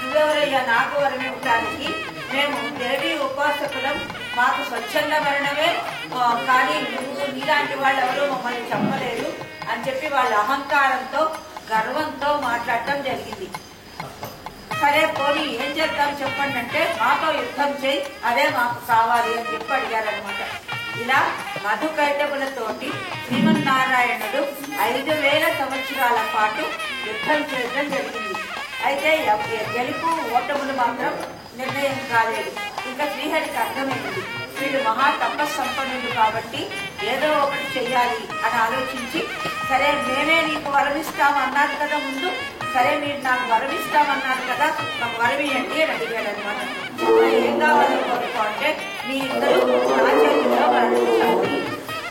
నువ్వెవరయ్యా నాకు వరం ఇవ్వడానికి? మేము దేవి ఉపాసకులం, మాకు స్వచ్ఛంద మరణమే, కానీ నువ్వు నీలాంటి వాళ్ళు ఎవరూ మమ్మల్ని చెప్పలేదు అని చెప్పి వాళ్ళ అహంకారంతో గర్వంతో మాట్లాడటం జరిగింది. సరే పోనీ ఏం చేద్దాం చెప్పండి అంటే, మాతో యుద్ధం చేయి, అదే మాకు కావాలి అని చెప్పి అడిగారనమాట. ఇలా మధుకైటములతోటి శ్రీమన్నారాయణుడు 5000 సంవత్సరాల పాటు యుద్ధం చేయడం జరిగింది. అయితే గెలుపు ఓటములు మాత్రం నిర్ణయం కాలేదు. ఇంకా శ్రీహరికి అర్థమైంది, వీడు మహా తపస్సంపన్నుడు కాబట్టి ఏదో ఒకటి చెయ్యాలి అని ఆలోచించి, సరే మేమే నీకు వరమిస్తామన్నారు కదా ముందు, సరే మీరు నాకు వరమిస్తామన్నారు కదా, నాకు వరమియండి అని అడిగాడు అనమాట. ఏం కావాలని కోరుకో అంటే, మీ ఇద్దరు నా చేతిలో వరమించాలి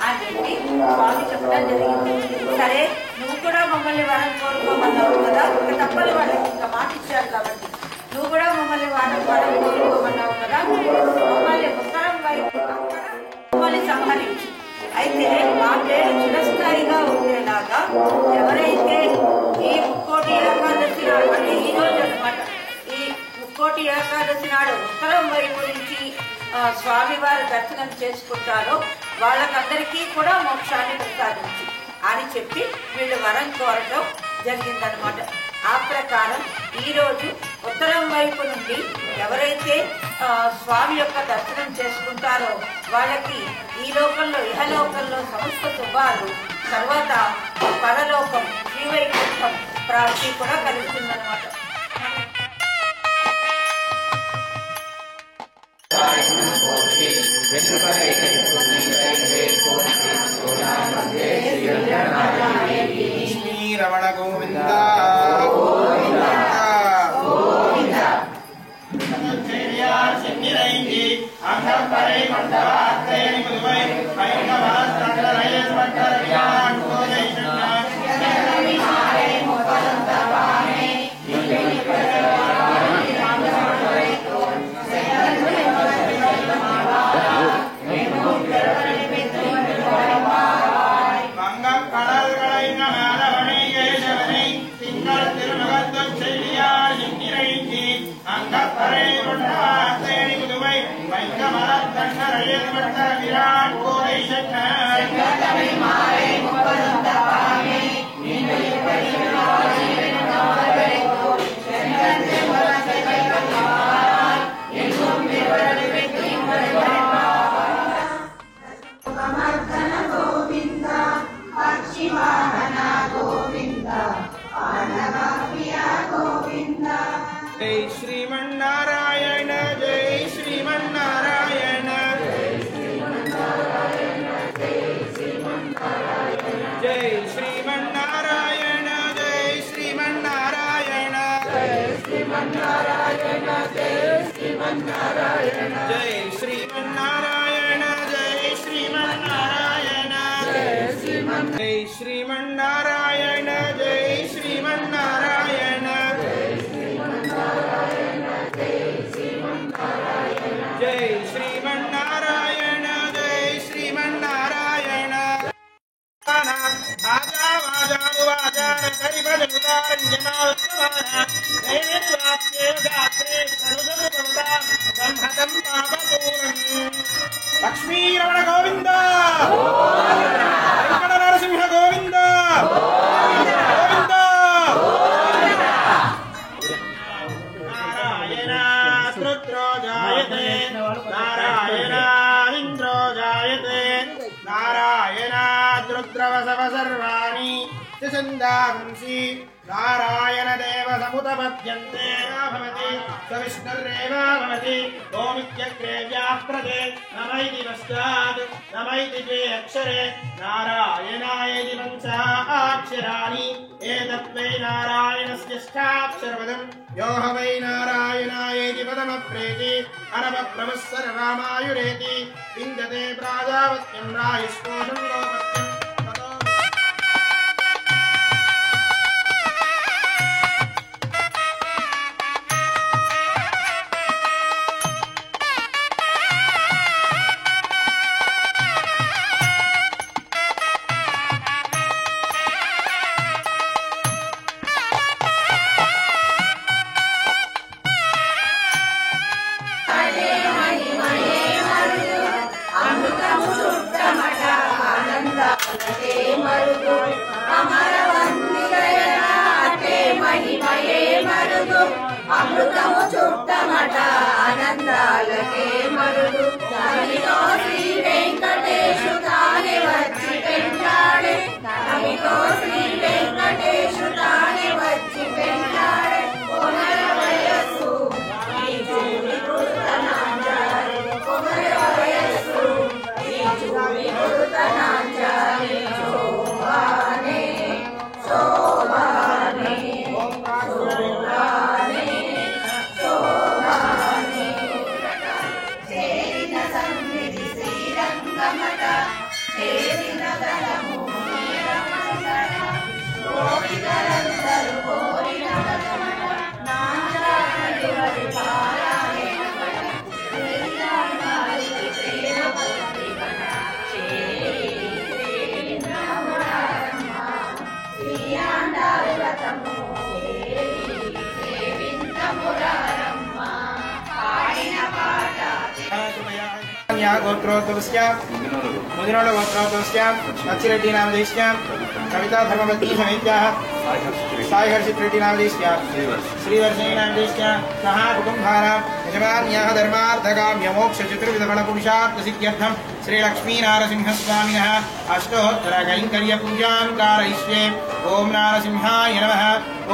అని చెప్పి స్వామి చెప్పడం జరిగింది. సరే నువ్వు కూడా మమ్మల్ని వరం కోరుకోమన్నావు కదా, ఇంకా తప్పని వాళ్ళకి ఇంకా మాట ఇచ్చారు కాబట్టి నువ్వు కూడా మమ్మల్ని వరం కోరుకోమన్నావు కదా, మమ్మల్ని ఉత్తరం వైపు మమ్మల్ని సంహరించు. అయితే మా పేరు చిరస్థాయిగా ఉండేలాగా ఎవరైతే ఈ ముక్కోటి ఏకాదశి నాడు, అంటే ఈ రోజు అనమాట, ఈ ముక్కోటి ఏకాదశి నాడు ఉత్తరం వైపు నుంచి స్వామివారి దర్శనం చేసుకుంటారో వాళ్ళకందరికీ కూడా మోక్షాన్ని ప్రసాదించి అని చెప్పి వీళ్ళు వరం కోరటం జరిగిందనమాట. ఆ ప్రకారం ఈరోజు ఉత్తరం వైపు నుండి ఎవరైతే స్వామి యొక్క దర్శనం చేసుకుంటారో వాళ్ళకి ఈ లోకంలో ఇహలోకంలో సమస్త శుభాలు, తర్వాత పరలోకం శ్రీవైకుంఠం ప్రాప్తి కూడా కలుగుతుందన్నమాట. రమణ గోవింద जय श्रीमन्नारायण जय श्रीमन्नारायण जय श्रीमन्नारायण जय श्रीमन्नारायण जय श्रीमन्नारायण जय श्रीमन्नारायण जय श्रीमन्नारायण जय श्रीमन्नारायण जय श्रीमन्नारायण जय श्रीमन्नारायण जय श्रीमन्नारायण जय श्रीमन्नारायण जय श्रीमन्नारायण आजा वाजानुवाजान करिबदुदारण्यनावत्तमाना नैवेद्यात्रे गात्रे सर्वसर्वदा ब्रह्मतं पापपूरम् लक्ष्मी रमण गोविंद वेंकट नरसिंह गोविंद गोविंद नारायणास्रुद्रो जायते नारायणादिन्द्रो जायते नारायणाद्रुद्रवसव सर्वाणि तिसन्दांसि नारायण देव समुपपद्यन्ते भवति सविष्णुरेव भवति ओमित्यग्रे व्याप्रदे नमैति पश्चात् नमैति द्वे अक्षरे नारायणायति एतत् वै नारायणस्य ष्ठाक्षरपदम् यो ह वै नारायणायति देहि पदमप्रेति अनवप्रवस्सर्वामायुरेति विन्दते प्राजापत्यं रायुष्कोशं लोपत्यं అమృతము చుట్టమట ఆనందాలకే మరుడు దానితో శ్రీ వెంకటేశు తానే వచ్చి పెంచాడే దానితో శ్రీ వెంకటేశు తానే వచ్చి పెంచాడే కొమర వయస్సు ఈ చూడి పురుతనాంజారి కొమర వయస్సు ఈ చూడి పురుతనాంజారి శోభానే శోభానే गोत्रोद्भवस्य मुदिनोळ गोत्रोद्भवस्य अच्चिरेड्डी नामधेयस्य कविता धर्मवती समेत्याः साईहर्षित रेड्डी नामधेयस्य श्रीवर्षिणी नामधेयस्य सह कुटुम्बानां यजमान्याः धर्मार्थकाम्य मोक्ष चतुर्विधफलपुरुषार्थसिद्ध्यर्थं श्रीलक्ष्मीनारसिंहस्वामिनः अष्टोत्तरकैङ्कर्यपूजां कारयिष्ये। ओम नारसिंहाय नमः,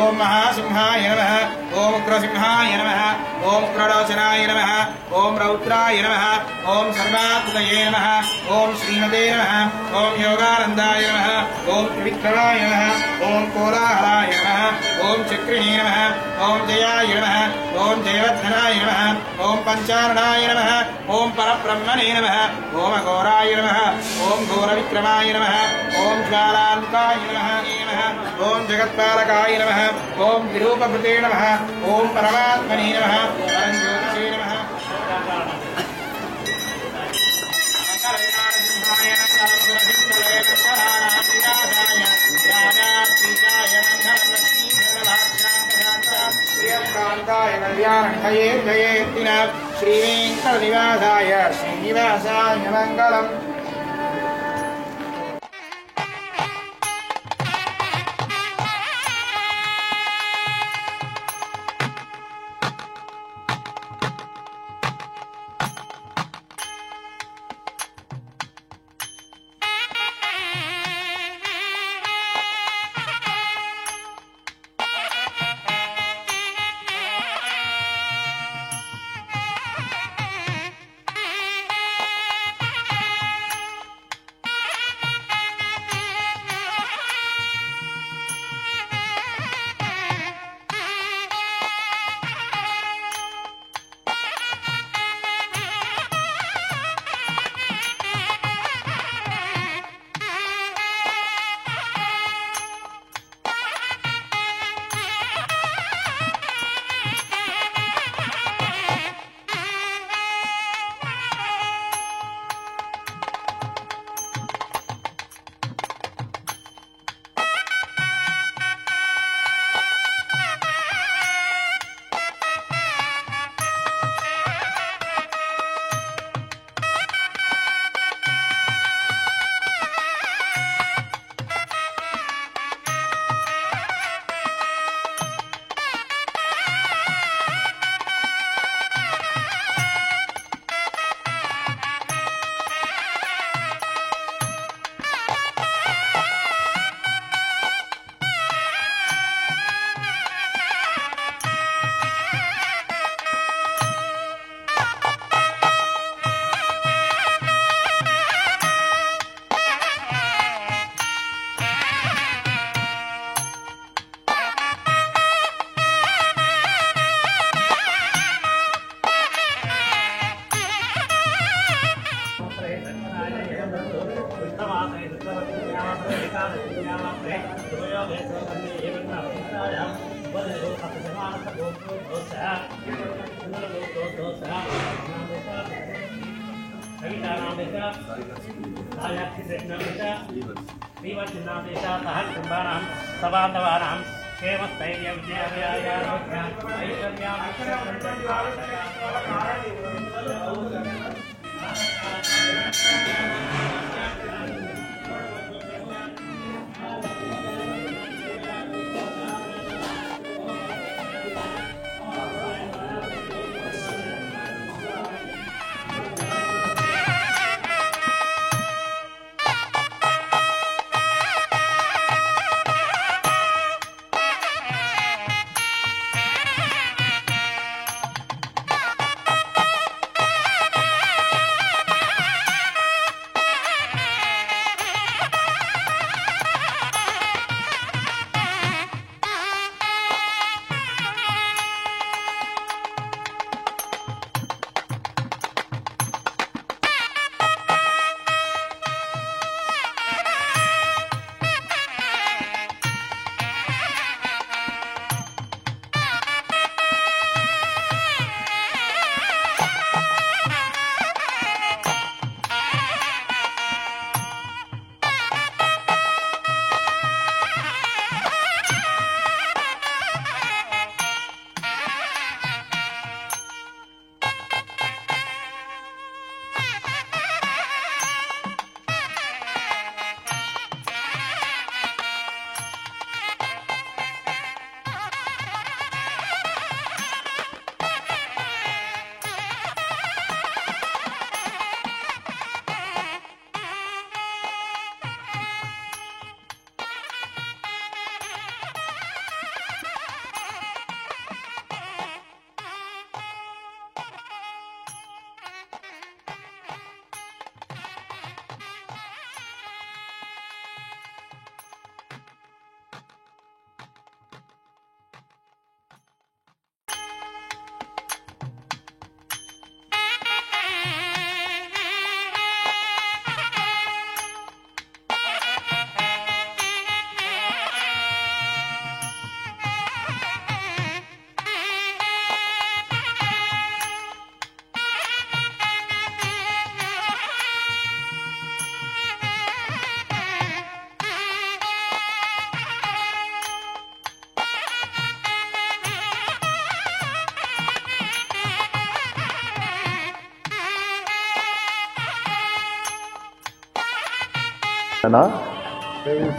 ओम महासिंहाय नमः, ओम उग्रसिंहाय नमः, ओम उग्रलोचनाय नमः, ओम रौद्राय नमः, ओम सर्वात्मतये नमः, ओम श्रीमते नमः, ओम योगानन्दाय नमः, ओम त्रिविक्रमाय नमः, ओम कोलाहलाय नमः, ओम चक्रिणे नमः, ओम जयाय नमः, ओम जयवर्धनाय नमः, ओम पंचारणाय नमः, ओम परब्रह्मणे नमः, ओम घोराय नमः, ओम घोरविक्रमाय नमः, ओम ज्वालान्ताय नमः, ओम जगत्पालकाय नमः, ओम विरूपभृते नमः, ओम परमात्मने नमः, परञ्ज्योतिषे नमः। श्रीवेङ्कटनिवासाय श्रीनिवासाय मङ्गलम्।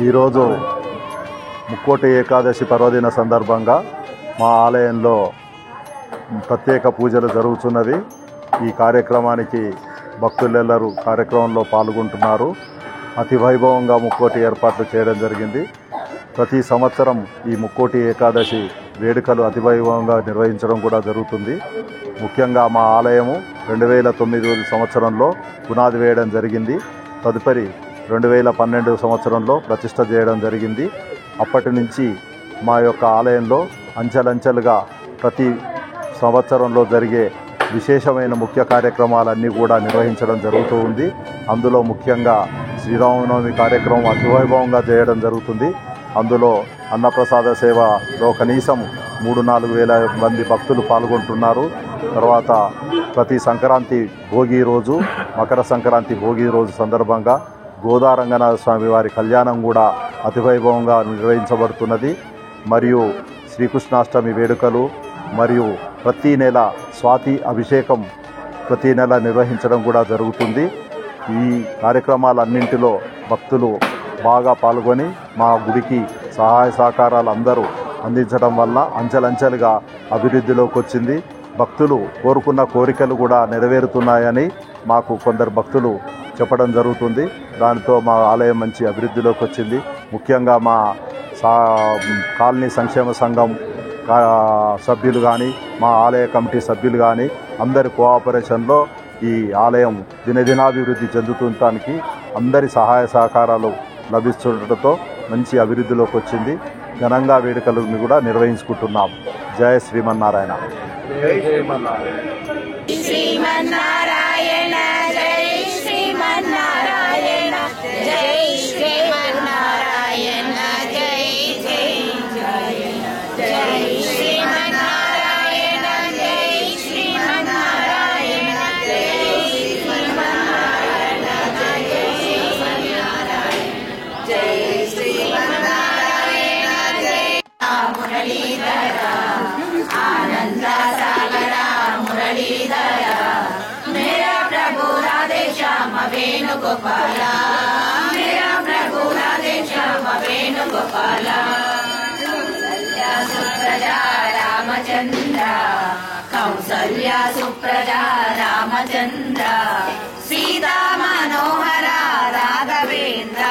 ఈరోజు ముక్కోటి ఏకాదశి పర్వదిన సందర్భంగా మా ఆలయంలో ప్రత్యేక పూజలు జరుగుతున్నవి. ఈ కార్యక్రమానికి భక్తులెల్లరూ కార్యక్రమంలో పాల్గొంటున్నారు. అతి వైభవంగా ముక్కోటి ఏర్పాట్లు చేయడం జరిగింది. ప్రతి సంవత్సరం ఈ ముక్కోటి ఏకాదశి వేడుకలు అతి వైభవంగా నిర్వహించడం కూడా జరుగుతుంది. ముఖ్యంగా మా ఆలయము 2009 సంవత్సరంలో పునాది వేయడం జరిగింది. తదుపరి 2012 సంవత్సరంలో ప్రతిష్ట చేయడం జరిగింది. అప్పటి నుంచి మా యొక్క ఆలయంలో అంచెలంచెలుగా ప్రతి సంవత్సరంలో జరిగే విశేషమైన ముఖ్య కార్యక్రమాలన్నీ కూడా నిర్వహించడం జరుగుతూ ఉంది. అందులో ముఖ్యంగా శ్రీరామనవమి కార్యక్రమం అతివైభవంగా చేయడం జరుగుతుంది. అందులో అన్నప్రసాద సేవలో కనీసం 3-4 వేల మంది భక్తులు పాల్గొంటున్నారు. తర్వాత ప్రతి సంక్రాంతి భోగి రోజు, మకర సంక్రాంతి భోగి రోజు సందర్భంగా గోదారంగనాథ స్వామి వారి కళ్యాణం కూడా అతివైభవంగా నిర్వహించబడుతున్నది. మరియు శ్రీకృష్ణాష్టమి వేడుకలు మరియు ప్రతి నెల స్వాతి అభిషేకం ప్రతి నెల నిర్వహించడం కూడా జరుగుతుంది. ఈ కార్యక్రమాలన్నింటిలో భక్తులు బాగా పాల్గొని మా గుడికి సహాయ సహకారాలు అందరూ అందించడం వల్ల అంచెలంచెలుగా అభివృద్ధిలోకి వచ్చింది. భక్తులు కోరుకున్న కోరికలు కూడా నెరవేరుతున్నాయని మాకు కొందరు భక్తులు చెప్పడం జరుగుతుంది. దానితో మా ఆలయం మంచి అభివృద్ధిలోకి వచ్చింది. ముఖ్యంగా మా కాలనీ సంక్షేమ సంఘం సభ్యులు కానీ, మా ఆలయ కమిటీ సభ్యులు కానీ అందరి కోఆపరేషన్లో ఈ ఆలయం దినదినాభివృద్ధి చెందుతుండటానికి అందరి సహాయ సహకారాలు లభిస్తుండటంతో మంచి అభివృద్ధిలోకి వచ్చింది. ఘనంగా వేడుకలను కూడా నిర్వహించుకుంటున్నాం. జయ శ్రీమన్నారాయణ. జై శ్రీమన్నారాయణ. జై శ్రీమన్నారాయణ. జై శ్రీమన్నారాయణ. జై శ్రీమన్నారాయణ. జై శ్రీమన్నారాయణ. वेणुगोपाल मेरा प्रभु राधे श्याम वेणुगोपाल कौसल्या सुप्रजा रामचंद्र कौसल्या सुप्रजा रामचंद्र सीता मनोहर राघवेंद्र